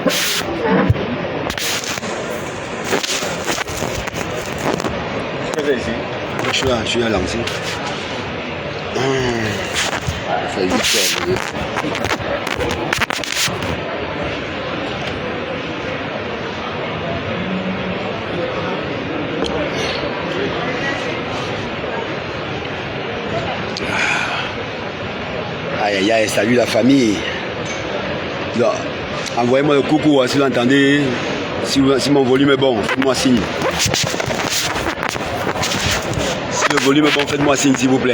Je suis à lancer. Ça fait 8 heures. Aïe aïe aïe, salut la famille. Envoyez-moi le coucou si vous entendez, si mon volume est bon, faites-moi signe. Si le volume est bon, faites-moi signe s'il vous plaît.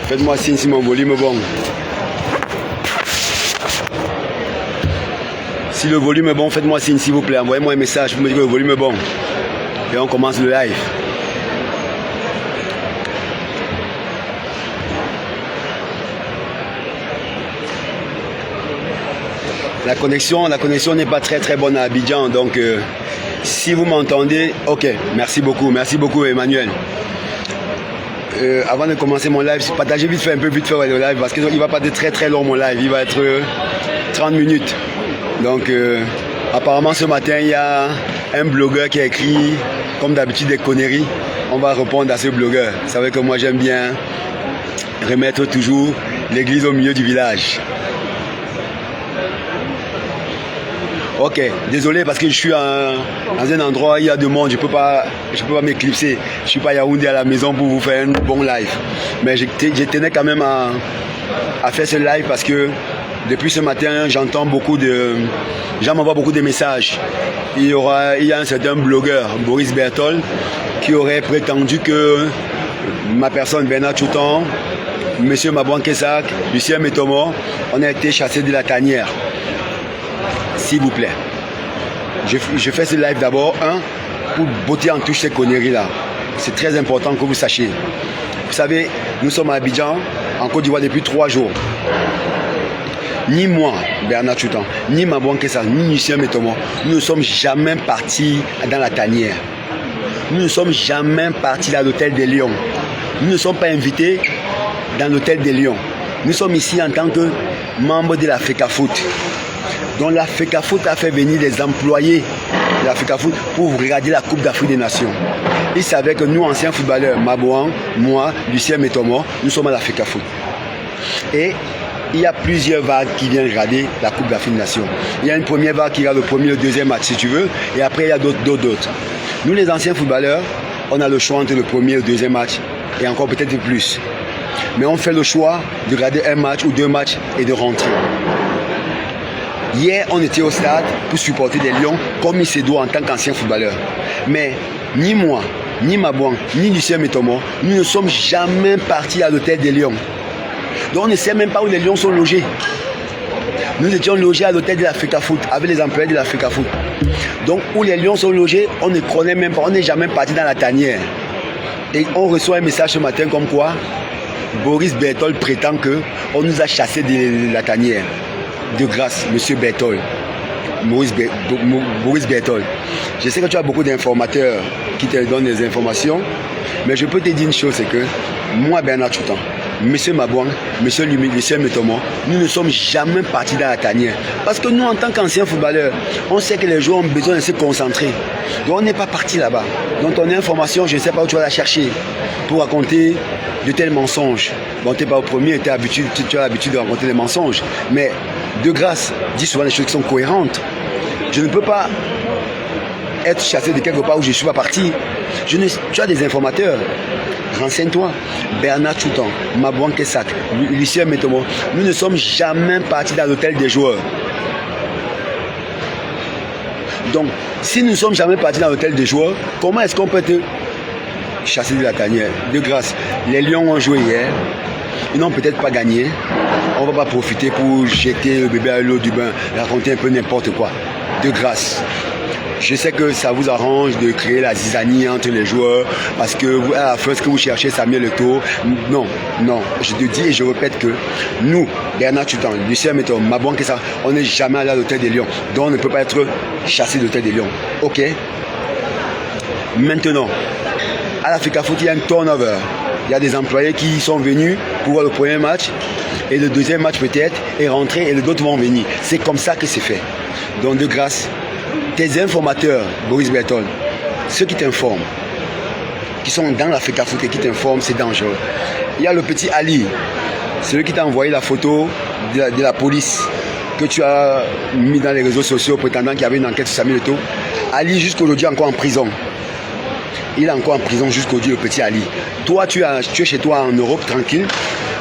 Faites-moi signe si mon volume est bon. Si le volume est bon, faites-moi signe s'il vous plaît. Envoyez-moi un message pour me dire que le volume est bon. Et on commence le live. La connexion n'est pas très bonne à Abidjan, donc si vous m'entendez, ok, merci beaucoup Emmanuel. Avant de commencer mon live, partagez vite fait le live, parce qu'il ne va pas être très long mon live, il va être 30 minutes. Donc apparemment ce matin, il y a un blogueur qui a écrit, comme d'habitude, des conneries. On va répondre à ce blogueur. Vous savez que moi j'aime bien remettre toujours l'église au milieu du village. Ok, désolé parce que je suis dans un endroit où il y a du monde, je peux pas m'éclipser. Je suis pas à Yaoundé à la maison pour vous faire un bon live. Mais je tenais quand même à faire ce live parce que depuis ce matin, j'entends gens m'envoient beaucoup de messages. Il y a un certain blogueur, Boris Bertol, qui aurait prétendu que ma personne, Bernard Chouton, Monsieur Mabouan Kesak, Lucien Metomo, on a été chassés de la tanière. S'il vous plaît. Je fais ce live d'abord, pour botter en touche ces conneries-là. C'est très important que vous sachiez. Vous savez, nous sommes à Abidjan, en Côte d'Ivoire depuis 3 jours. Ni moi, Bernard Chouton, ni Mabouan Kesak, ni Lucien Metomo, nous ne sommes jamais partis dans la tanière. Nous ne sommes jamais partis dans l'hôtel des Lions. Nous ne sommes pas invités dans l'hôtel des Lions. Nous sommes ici en tant que membres de la FECAFOOT. Donc la FECAFOOT a fait venir des employés de la FECAFOOT pour regarder la Coupe d'Afrique des Nations. Ils savaient que nous, anciens footballeurs, Mabouan, moi, Lucien Metomo, nous sommes à la FECAFOOT. Et il y a plusieurs vagues qui viennent regarder la Coupe d'Afrique des Nations. Il y a une première vague qui regarde le premier et le deuxième match, si tu veux, et après il y a d'autres. Nous, les anciens footballeurs, on a le choix entre le premier et le deuxième match, et encore peut-être plus. Mais on fait le choix de regarder un match ou 2 matchs et de rentrer. Hier, on était au stade pour supporter des Lions comme il se doit en tant qu'ancien footballeur. Mais ni moi, ni Mabouan, ni Lucien Metomo, nous ne sommes jamais partis à l'hôtel des Lions. Donc on ne sait même pas où les Lions sont logés. Nous étions logés à l'hôtel de la FECAFOOT avec les employés de la FECAFOOT. Donc où les Lions sont logés, on ne connaît même pas, on n'est jamais parti dans la tanière. Et on reçoit un message ce matin comme quoi Boris Bertol prétend qu'on nous a chassés de la tanière. De grâce, Monsieur Bertol, Boris Bertol. Je sais que tu as beaucoup d'informateurs qui te donnent des informations, mais je peux te dire une chose, c'est que moi, Bernard Chouton, Monsieur Mabouan, Monsieur Lucien Metomo, nous ne sommes jamais partis dans la tanière. Parce que nous, en tant qu'anciens footballeurs, on sait que les joueurs ont besoin de se concentrer. Donc on n'est pas parti là-bas. Donc ton information, je ne sais pas où tu vas la chercher pour raconter de tels mensonges. Bon, tu n'es pas au premier, tu as l'habitude de raconter des mensonges. Mais de grâce, dis souvent des choses qui sont cohérentes. Je ne peux pas être chassé de quelque part où je ne suis pas parti. Tu as des informateurs. Renseigne-toi. Bernard Chouton, Mabouan Kesak, Lucien Metomo, nous ne sommes jamais partis dans l'hôtel des joueurs. Donc, si nous ne sommes jamais partis dans l'hôtel des joueurs, comment est-ce qu'on peut te chasser de la tanière? De grâce, les Lions ont joué hier. Ils n'ont peut-être pas gagné. On ne va pas profiter pour jeter le bébé à l'eau du bain, raconter un peu n'importe quoi. De grâce. Je sais que ça vous arrange de créer la zizanie entre les joueurs parce que à la fin, ce que vous cherchez, Samuel Eto'o. Non. Je te dis et je répète que nous, Bernard Chouton, Lucien Metomo, Mabouan Kesak, on n'est jamais allé à l'hôtel des Lions. Donc on ne peut pas être chassé de l'hôtel des Lions. Ok? Maintenant, à la FECAFOOT, il y a un turnover. Il y a des employés qui sont venus pour voir le premier match. et le deuxième match peut-être est rentré et les autres vont venir. C'est comme ça que c'est fait. Donc de grâce, tes informateurs, Boris Berthold, ceux qui t'informent, qui sont dans l'Africa Foot et qui t'informent, c'est dangereux. Il y a le petit Ali, celui qui t'a envoyé la photo de la police que tu as mis dans les réseaux sociaux prétendant qu'il y avait une enquête sur Samuel Eto'o. Ali jusqu'aujourd'hui est encore en prison. Il est encore en prison jusqu'aujourd'hui, le petit Ali. Toi, tu es chez toi en Europe, tranquille,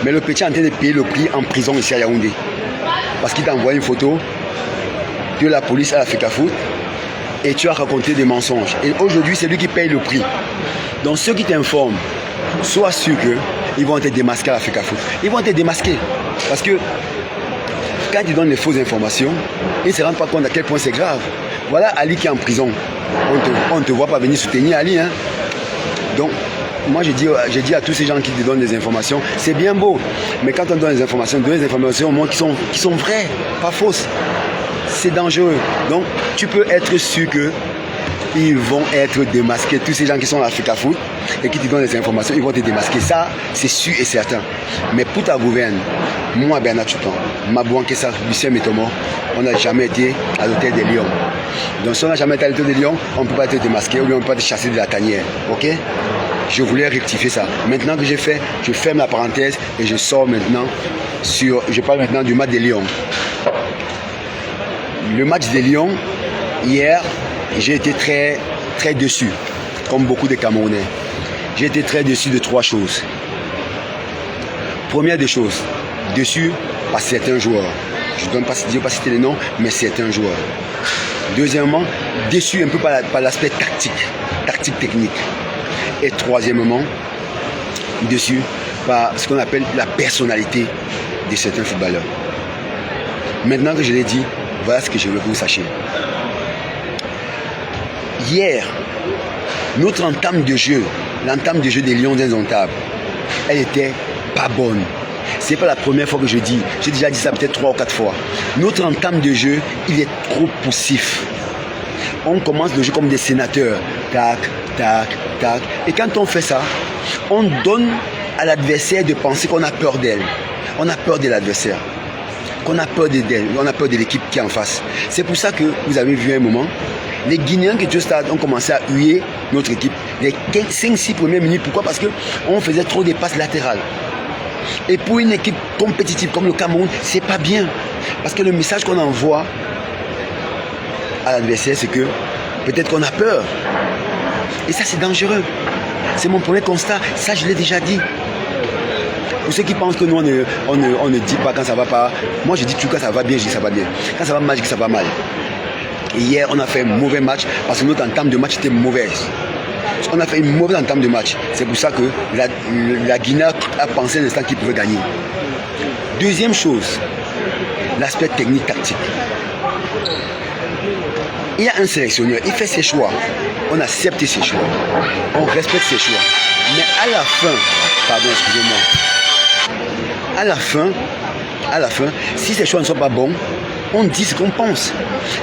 mais le petit est en train de payer le prix en prison ici à Yaoundé. Parce qu'il t'a envoyé une photo de la police à l'Africa Foot et tu as raconté des mensonges. Et aujourd'hui, c'est lui qui paye le prix. Donc ceux qui t'informent, sois sûr qu'ils vont être démasqués à l'Africa Foot. Ils vont être démasqués. Parce que quand ils donnent les fausses informations, ils ne se rendent pas compte à quel point c'est grave. Voilà Ali qui est en prison. On ne te voit pas venir soutenir Ali. Hein? Donc, moi j'ai dit à tous ces gens qui te donnent des informations, c'est bien beau. Mais quand on donne des informations, donne des informations au moins qui sont vraies, pas fausses. C'est dangereux. Donc, tu peux être sûr qu'ils vont être démasqués. Tous ces gens qui sont à l'Africa Foot et qui te donnent des informations, ils vont te démasquer. Ça, c'est sûr et certain. Mais pour ta gouverne, moi, Bernard Tchoupan, Mabouan Kessa, Lucien Métomo, on n'a jamais été à l'hôtel des Lions. Donc, si on n'a jamais été à l'hôtel des Lions, on ne peut pas être démasqué ou bien on ne peut pas être chassé de la tanière. Ok? Je voulais rectifier ça. Maintenant que j'ai fait, je ferme la parenthèse et je sors maintenant je parle maintenant du match des Lions. Le match des Lions, hier, j'ai été très, très déçu, comme beaucoup de Camerounais. J'ai été très déçu de 3 choses. Première des choses, déçu par certains joueurs. Je ne vais pas citer les noms, mais certains joueurs. Deuxièmement, déçu un peu par l'aspect tactique technique. Et troisièmement, déçu par ce qu'on appelle la personnalité de certains footballeurs. Maintenant que je l'ai dit, voilà ce que je veux que vous sachiez. Hier, notre entame de jeu, l'entame de jeu des Lions indomptables, elle était pas bonne. C'est pas la première fois que je dis. J'ai déjà dit ça peut-être 3 ou 4 fois. Notre entame de jeu, il est trop poussif. On commence le jeu comme des sénateurs. Tac, tac, tac. Et quand on fait ça, on donne à l'adversaire de penser qu'on a peur d'elle. On a peur de l'adversaire. Qu'on a peur d'elle. On a peur de l'équipe qui est en face. C'est pour ça que vous avez vu un moment, les Guinéens qui étaient au stade ont commencé à huer notre équipe. Les 5-6 premières minutes. Pourquoi? Parce qu'on faisait trop des passes latérales. Et pour une équipe compétitive comme le Cameroun, c'est pas bien. Parce que le message qu'on envoie à l'adversaire, c'est que peut-être qu'on a peur. Et ça, c'est dangereux. C'est mon premier constat. Ça, je l'ai déjà dit. Pour ceux qui pensent que nous, on ne dit pas quand ça va pas. Moi, je dis tout quand ça va bien, je dis ça va bien. Quand ça va mal, je dis ça va mal. Et hier, on a fait un mauvais match parce que notre entame de match était mauvaise. On a fait une mauvaise entame de match. C'est pour ça que la Guinée a pensé un instant qu'il pouvait gagner. Deuxième chose, l'aspect technique tactique. Il y a un sélectionneur, il fait ses choix. On accepte ses choix. On respecte ses choix. Mais à la fin, pardon, excusez-moi. À la fin, si ces choix ne sont pas bons, on dit ce qu'on pense.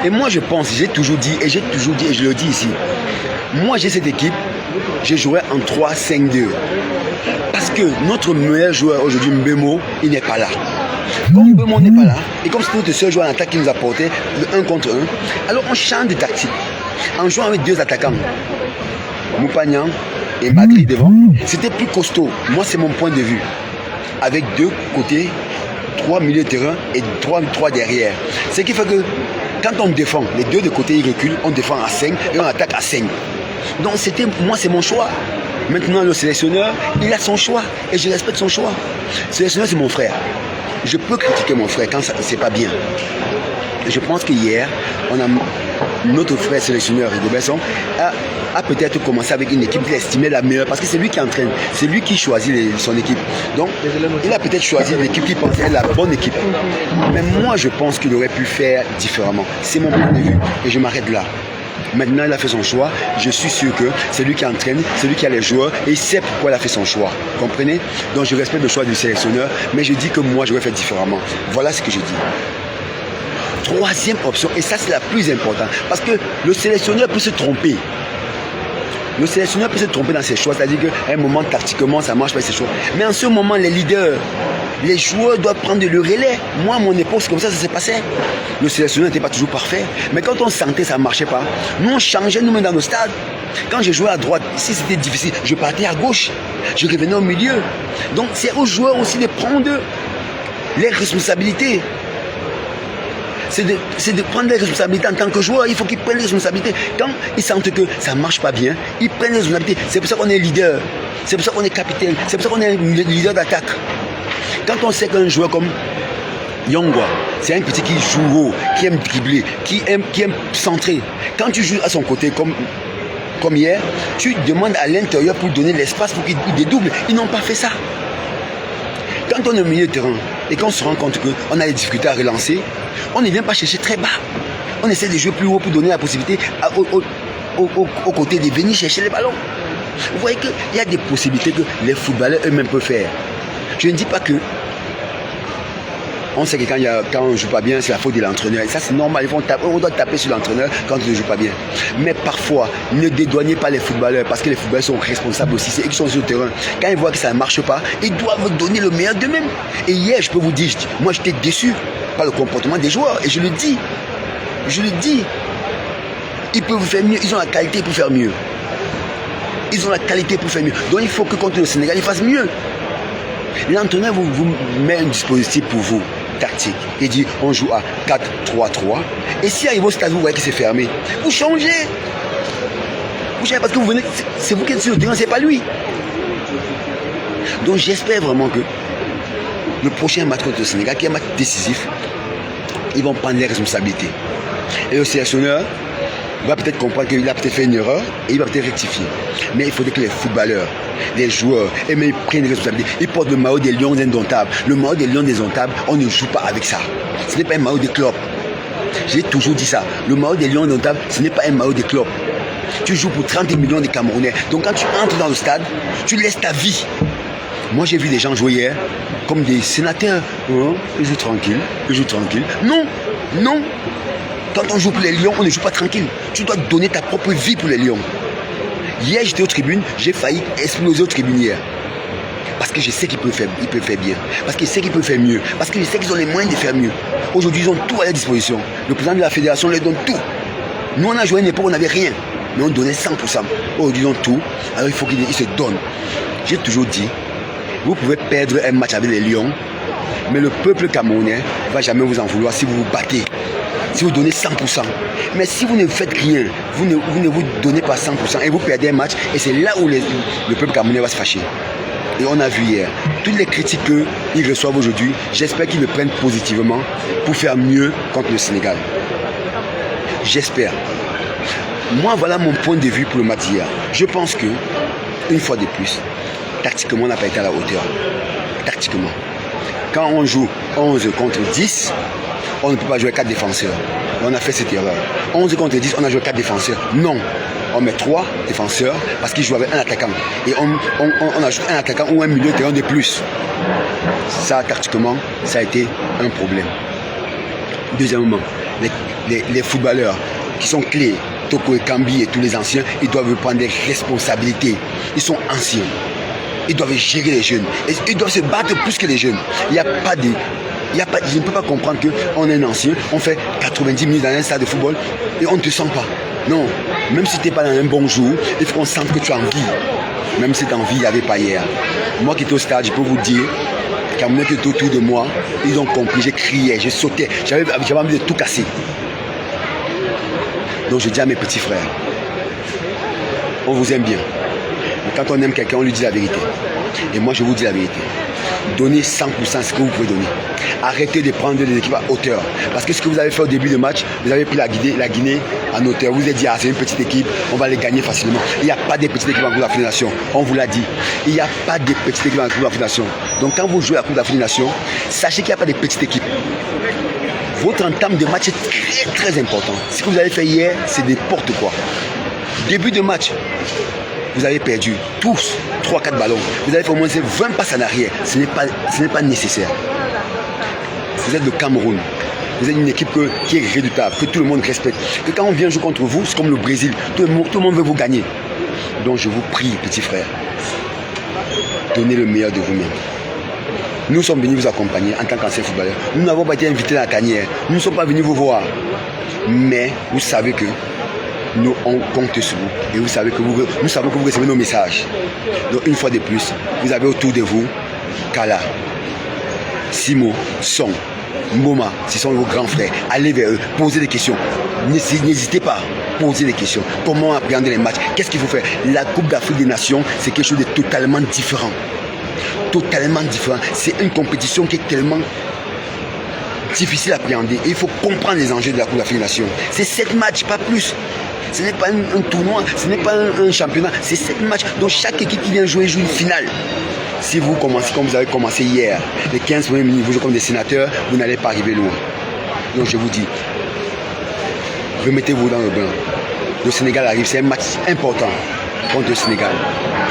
Et moi je pense, j'ai toujours dit, et je le dis ici, moi j'ai cette équipe, je jouerai en 3-5-2. Parce que notre meilleur joueur aujourd'hui, Mbemo, il n'est pas là. Comme Mbemo n'est pas là, et comme c'est notre seul joueur en attaque qui nous a porté le 1 contre 1, alors on change de tactique. En jouant avec 2 attaquants, Moupagnan et Madrid devant, c'était plus costaud. Moi c'est mon point de vue. Avec 2 côtés, 3 milieux de terrain et 3 derrière. Ce qui fait que quand on défend, les 2 de côté ils reculent, on défend à 5 et on attaque à 5. Donc moi c'est mon choix. Maintenant le sélectionneur, il a son choix et je respecte son choix. Le sélectionneur c'est mon frère. Je peux critiquer mon frère quand c'est pas bien. Et je pense qu'hier, notre frère sélectionneur Rigobertson a peut-être commencé avec une équipe qu'il estimait la meilleure parce que c'est lui qui entraîne, c'est lui qui choisit son équipe. Donc, il a peut-être choisi l'équipe qu'il pensait être la bonne équipe. Mais moi, je pense qu'il aurait pu faire différemment. C'est mon point de vue et je m'arrête là. Maintenant, il a fait son choix. Je suis sûr que c'est lui qui entraîne, c'est lui qui a les joueurs et il sait pourquoi il a fait son choix. Comprenez? Donc, je respecte le choix du sélectionneur, mais je dis que moi, j'aurais fait différemment. Voilà ce que je dis. Troisième option, et ça c'est la plus importante, parce que le sélectionneur peut se tromper. Le sélectionneur peut se tromper dans ses choix, c'est-à-dire qu'à un moment, tactiquement, ça ne marche pas ses choix. Mais en ce moment, les leaders, les joueurs doivent prendre le relais. Moi, à mon époque, c'est comme ça s'est passé. Le sélectionneur n'était pas toujours parfait. Mais quand on sentait que ça ne marchait pas, nous, on changeait nous-mêmes dans nos stades. Quand je jouais à droite, si c'était difficile, je partais à gauche. Je revenais au milieu. Donc, c'est aux joueurs aussi de prendre les responsabilités. C'est de prendre les responsabilités en tant que joueur. Il faut qu'ils prennent les responsabilités. Quand ils sentent que ça ne marche pas bien, ils prennent les responsabilités. C'est pour ça qu'on est leader. C'est pour ça qu'on est capitaine. C'est pour ça qu'on est leader d'attaque. Quand on sait qu'un joueur comme Yongwa, c'est un petit qui joue haut, qui aime dribbler, qui aime centrer. Quand tu joues à son côté comme hier, tu demandes à l'intérieur pour donner l'espace pour qu'il dédouble. Ils n'ont pas fait ça. Quand on est au milieu de terrain et qu'on se rend compte qu'on a des difficultés à relancer, on ne vient pas chercher très bas. On essaie de jouer plus haut pour donner la possibilité aux côtés de venir chercher les ballons. Vous voyez qu'il y a des possibilités que les footballeurs eux-mêmes peuvent faire. Je ne dis pas que on sait que quand on ne joue pas bien, c'est la faute de l'entraîneur. Et ça, c'est normal. On doit taper sur l'entraîneur quand on ne joue pas bien. Mais parfois, ne dédouanez pas les footballeurs parce que les footballeurs sont responsables aussi. C'est eux qui sont sur le terrain. Quand ils voient que ça ne marche pas, ils doivent donner le meilleur d'eux-mêmes. Et hier, je peux vous dire, moi, j'étais déçu par le comportement des joueurs. Et je le dis. Je le dis. Ils peuvent faire mieux. Ils ont la qualité pour faire mieux. Ils ont la qualité pour faire mieux. Donc, il faut que contre le Sénégal, ils fassent mieux. L'entraîneur vous met un dispositif pour vous, tactique. Il dit on joue à 4-3-3. Et si arrive au stade, vous voyez que c'est fermé, vous changez. Vous changez parce que vous venez, c'est vous qui êtes sur le terrain, c'est pas lui. Donc j'espère vraiment que le prochain match contre le Sénégal, qui est un match décisif, ils vont prendre les responsabilités. Et le sélectionneur va peut-être comprendre qu'il a peut-être fait une erreur et il va peut-être rectifier. Mais il faudrait que les footballeurs, les joueurs, et même ils prennent les responsabilités. Ils portent le maillot des Lions indomptables. Le maillot des Lions indomptables, on ne joue pas avec ça. Ce n'est pas un maillot de club. J'ai toujours dit ça. Le maillot des Lions indomptables, ce n'est pas un maillot de club. Tu joues pour 30 millions de Camerounais. Donc quand tu entres dans le stade, tu laisses ta vie. Moi j'ai vu des gens jouer hier comme des sénateurs. Oh, ils jouent tranquille, ils jouent tranquille. Non, non. Quand on joue pour les Lions, on ne joue pas tranquille. Tu dois donner ta propre vie pour les Lions. Hier, j'étais aux tribunes, j'ai failli exploser aux tribunes hier. Parce que je sais qu'ils peuvent faire bien. Parce que je sais qu'ils peuvent faire mieux. Parce que je sais qu'ils ont les moyens de faire mieux. Aujourd'hui, ils ont tout à leur disposition. Le président de la fédération leur donne tout. Nous, on a joué à une époque où on n'avait rien. Mais on donnait 100%. Aujourd'hui, ils ont tout. Alors, il faut qu'ils se donnent. J'ai toujours dit, vous pouvez perdre un match avec les Lions, mais le peuple camerounais ne va jamais vous en vouloir si vous vous battez. Si vous donnez 100%. Mais si vous ne faites rien, vous ne vous donnez pas 100% et vous perdez un match, et c'est là où le peuple camerounais va se fâcher. Et on a vu hier, toutes les critiques qu'ils reçoivent aujourd'hui, j'espère qu'ils le prennent positivement pour faire mieux contre le Sénégal. J'espère. Moi, voilà mon point de vue pour le match d'hier. Je pense que, une fois de plus, tactiquement, on n'a pas été à la hauteur. Tactiquement. Quand on joue 11 contre 10, on ne peut pas jouer 4 défenseurs. Et on a fait cette erreur. 11 contre 10, on a joué 4 défenseurs. Non. On met 3 défenseurs parce qu'ils jouent avec un attaquant. Et on ajoute un attaquant ou un milieu de terrain de plus. Ça, tactiquement, ça a été un problème. Deuxièmement, les footballeurs qui sont clés, Toko et Kambi et tous les anciens, ils doivent prendre des responsabilités. Ils sont anciens. Ils doivent gérer les jeunes. Et ils doivent se battre plus que les jeunes. Il n'y a pas de... je ne peux pas comprendre qu'on est un ancien, on fait 90 minutes dans un stade de football et on ne te sent pas. Non, même si tu n'es pas dans un bon jour, il faut qu'on sente que tu as envie. Même si cette envie, il n'y avait pas hier. Moi qui étais au stade, je peux vous dire, Camerounais qui étaient autour de moi, ils ont compris, j'ai crié, j'ai sauté, j'avais envie de tout casser. Donc je dis à mes petits frères, on vous aime bien. Mais quand on aime quelqu'un, on lui dit la vérité. Et moi, je vous dis la vérité. Donnez 100% ce que vous pouvez donner. Arrêtez de prendre des équipes à hauteur. Parce que ce que vous avez fait au début de match, vous avez pris la Guinée en hauteur. Vous vous êtes dit, ah, c'est une petite équipe, on va les gagner facilement. Il n'y a pas de petites équipes en Coupe d'Afrique des Nations. On vous l'a dit. Il n'y a pas de petites équipes en Coupe d'Afrique des Nations. Donc quand vous jouez à la Coupe d'Afrique des Nations, sachez qu'il n'y a pas de petites équipes. Votre entame de match est très très important. Ce que vous avez fait hier, c'est n'importe quoi. Début de match, vous avez perdu tous 3-4 ballons. Vous avez fait au moins 20 passes en arrière. Ce n'est pas nécessaire. Vous êtes le Cameroun. Vous êtes une équipe qui est redoutable, que tout le monde respecte. Que quand on vient jouer contre vous, c'est comme le Brésil. Tout le monde veut vous gagner. Donc je vous prie, petit frère, donnez le meilleur de vous-même. Nous sommes venus vous accompagner en tant qu'anciens footballeurs. Nous n'avons pas été invités à la tanière. Nous ne sommes pas venus vous voir. Mais vous savez que nous, on compte sur vous. Et vous savez que nous savons que vous recevez nos messages. Donc une fois de plus, vous avez autour de vous Kala, Simo, Son, Moma, ce sont vos grands frères. Allez vers eux, posez des questions. N'hésitez pas, posez des questions. Comment appréhender les matchs? Qu'est-ce qu'il faut faire? La Coupe d'Afrique des Nations, c'est quelque chose de totalement différent. Totalement différent. C'est une compétition qui est tellement difficile à appréhender. Et il faut comprendre les enjeux de la Coupe d'Afrique des Nations. C'est 7 matchs, pas plus. Ce n'est pas un tournoi, ce n'est pas un championnat, c'est 7 matchs. Donc chaque équipe qui vient jouer joue une finale. Si vous commencez comme vous avez commencé hier, les 15 premiers minutes, vous jouez comme des sénateurs, vous n'allez pas arriver loin. Donc je vous dis, remettez-vous dans le bain. Le Sénégal arrive, c'est un match important contre le Sénégal.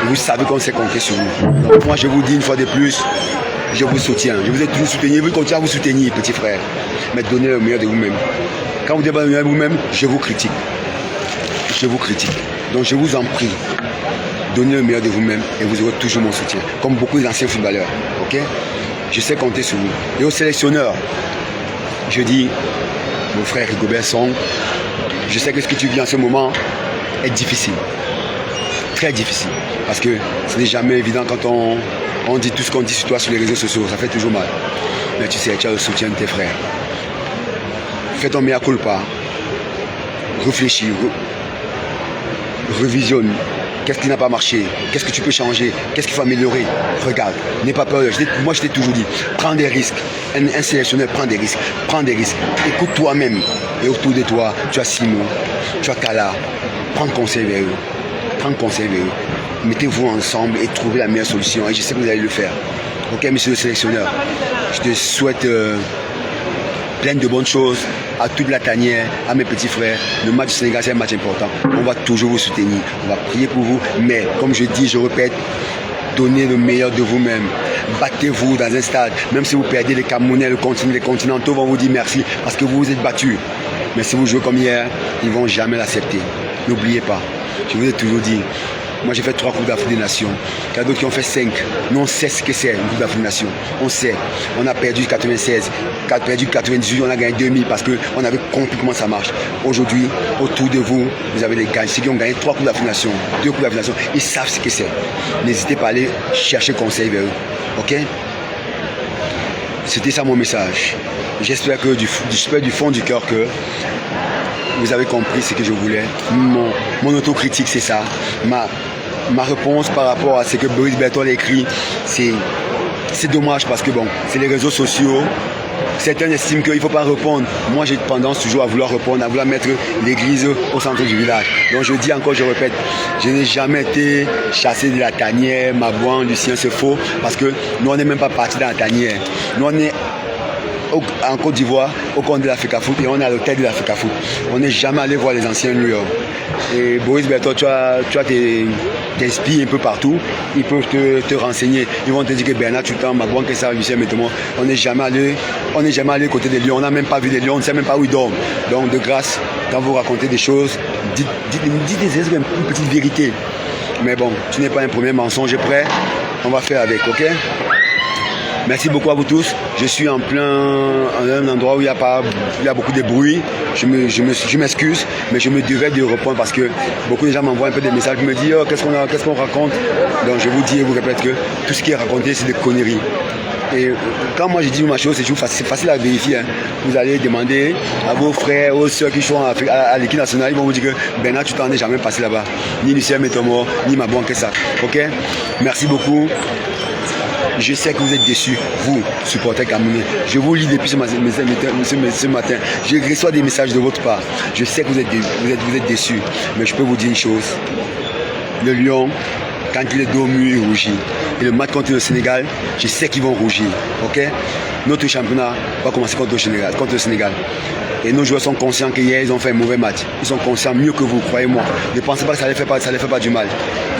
Et vous savez qu'on sait compter sur vous. Donc moi je vous dis une fois de plus, je vous soutiens. Je vous ai toujours soutenu, je vais continuer à vous soutenir, petit frère. Mais donnez le meilleur de vous-même. Quand vous donnez le meilleur de vous-même, je vous critique. Je vous critique. Donc je vous en prie, donnez le meilleur de vous-même et vous aurez toujours mon soutien. Comme beaucoup d'anciens footballeurs. Ok? Je sais compter sur vous. Et aux sélectionneurs, je dis, mon frère Rigobert Song, je sais que ce que tu vis en ce moment est difficile. Très difficile. Parce que ce n'est jamais évident quand on dit tout ce qu'on dit sur toi sur les réseaux sociaux. Ça fait toujours mal. Mais tu sais, tu as le soutien de tes frères. Fais ton mea culpa. Réfléchis. Revisionne. Qu'est-ce qui n'a pas marché? Qu'est-ce que tu peux changer? Qu'est-ce qu'il faut améliorer? Regarde, n'aie pas peur. Moi, je t'ai toujours dit, prends des risques. Un sélectionneur prend des risques. Prends des risques. Écoute toi-même. Et autour de toi, tu as Simon, tu as Kala. Prends conseil vers eux. Prends conseil vers eux. Mettez-vous ensemble et trouvez la meilleure solution. Et je sais que vous allez le faire. Ok, monsieur le sélectionneur? Je te souhaite plein de bonnes choses à toute la tanière, à mes petits frères. Le match du Sénégal, c'est un match important. On va toujours vous soutenir, on va prier pour vous. Mais comme je dis, je répète, donnez le meilleur de vous-même. Battez-vous dans un stade. Même si vous perdez les Camerounais, les Continentaux vont vous dire merci parce que vous vous êtes battus. Mais si vous jouez comme hier, ils ne vont jamais l'accepter. N'oubliez pas, je vous ai toujours dit, moi j'ai fait 3 Coupes d'Afrique des Nations. Il y a d'autres qui ont fait 5. Nous on sait ce que c'est une Coupe d'Afrique des Nations. On sait. On a perdu 96, on a perdu 98, on a gagné 2000 parce qu'on avait compris comment ça marche. Aujourd'hui, autour de vous, vous avez les gagnants. Ceux qui ont gagné 3 Coupes d'Afrique des Nations, 2 Coupes d'Afrique des Nations, ils savent ce que c'est. N'hésitez pas à aller chercher conseil vers eux. Ok? C'était ça mon message. J'espère que du fond du cœur que vous avez compris ce que je voulais. Mon autocritique, c'est ça. Ma réponse par rapport à ce que Boris Berthold a écrit, c'est dommage parce que bon, c'est les réseaux sociaux. Certains estiment qu'il ne faut pas répondre. Moi, j'ai tendance toujours à vouloir répondre, à vouloir mettre l'église au centre du village. Donc, je dis encore, je répète, je n'ai jamais été chassé de la tanière, Mabouan, Lucien, c'est faux. Parce que nous, on n'est même pas partis dans la tanière. Nous, on est en Côte d'Ivoire, au compte de l'Africa Foot, et on est à l'hôtel de l'Africa Foot. On n'est jamais allé voir les anciens New-York. Et Boris Berthold, tu as tes spies un peu partout, ils peuvent te renseigner. Ils vont te dire que Bernard Tutan, Magouan, que ça, Lucien Métemont, on n'est jamais allé côté des lions, on n'a même pas vu des lions, on ne sait même pas où ils dorment. Donc de grâce, quand vous racontez des choses, dites une petite vérité. Mais bon, tu n'es pas un premier mensonge prêt, on va faire avec, ok? Merci beaucoup à vous tous. Je suis en un endroit où il y a beaucoup de bruit. Je m'excuse, mais je me devais de répondre parce que beaucoup de gens m'envoient un peu des messages qui me disent oh, qu'est-ce qu'on raconte. Donc je vous dis et vous répète que tout ce qui est raconté, c'est des conneries. Et quand moi je dis ma chose, c'est facile à vérifier. Hein. Vous allez demander à vos frères, aux soeurs qui sont à l'équipe nationale, ils vont vous dire que Bernard, tu t'en es jamais passé là-bas. Ni Lucien Métomor, ni Mabouan que ça. Ok? Merci beaucoup. Je sais que vous êtes déçus, vous, supporters camerounais. Je vous lis depuis ce matin. Je reçois des messages de votre part. Je sais que vous êtes déçus. Mais je peux vous dire une chose. Le lion, quand il est dos au mur, il rougit. Et le match contre le Sénégal, je sais qu'ils vont rougir. Ok? Notre championnat va commencer contre le Sénégal. Et nos joueurs sont conscients qu'hier, ils ont fait un mauvais match. Ils sont conscients mieux que vous, croyez-moi. Ne pensez pas que ça ne les fait pas du mal.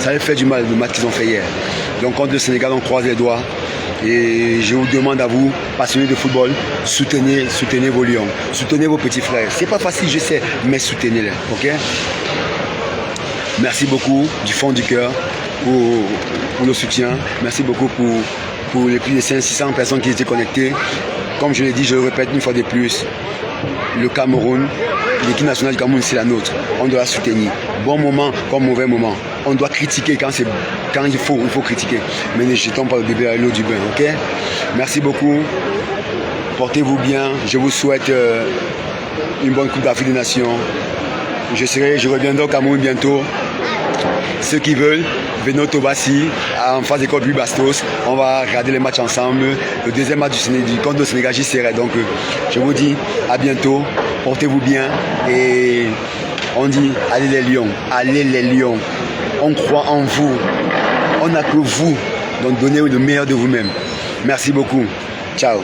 Ça les fait du mal, le match qu'ils ont fait hier. Donc contre le Sénégal, on croise les doigts. Et je vous demande à vous, passionnés de football, soutenez vos lions, soutenez vos petits frères. C'est pas facile, je sais, mais soutenez-les, ok? Merci beaucoup du fond du cœur pour le soutien. Merci beaucoup pour les plus de 500-600 personnes qui étaient connectées. Comme je l'ai dit, je le répète une fois de plus, le Cameroun, l'équipe nationale du Cameroun, c'est la nôtre. On doit la soutenir. Bon moment comme mauvais moment. On doit critiquer quand il faut critiquer. Mais ne jetons pas le bébé à l'eau du bain, ok? Merci beaucoup. Portez-vous bien. Je vous souhaite une bonne Coupe d'Afrique des Nations. Je reviendrai au Cameroun bientôt. Ceux qui veulent, venez au Tobassi, en face d'école Buis Bastos. On va regarder les matchs ensemble. Le deuxième match du contre le Sénégal, j'y serai. Donc, je vous dis à bientôt. Portez-vous bien. Et on dit, allez les lions. Allez les lions. On croit en vous. On n'a que vous. Donc, donnez le meilleur de vous-même. Merci beaucoup. Ciao.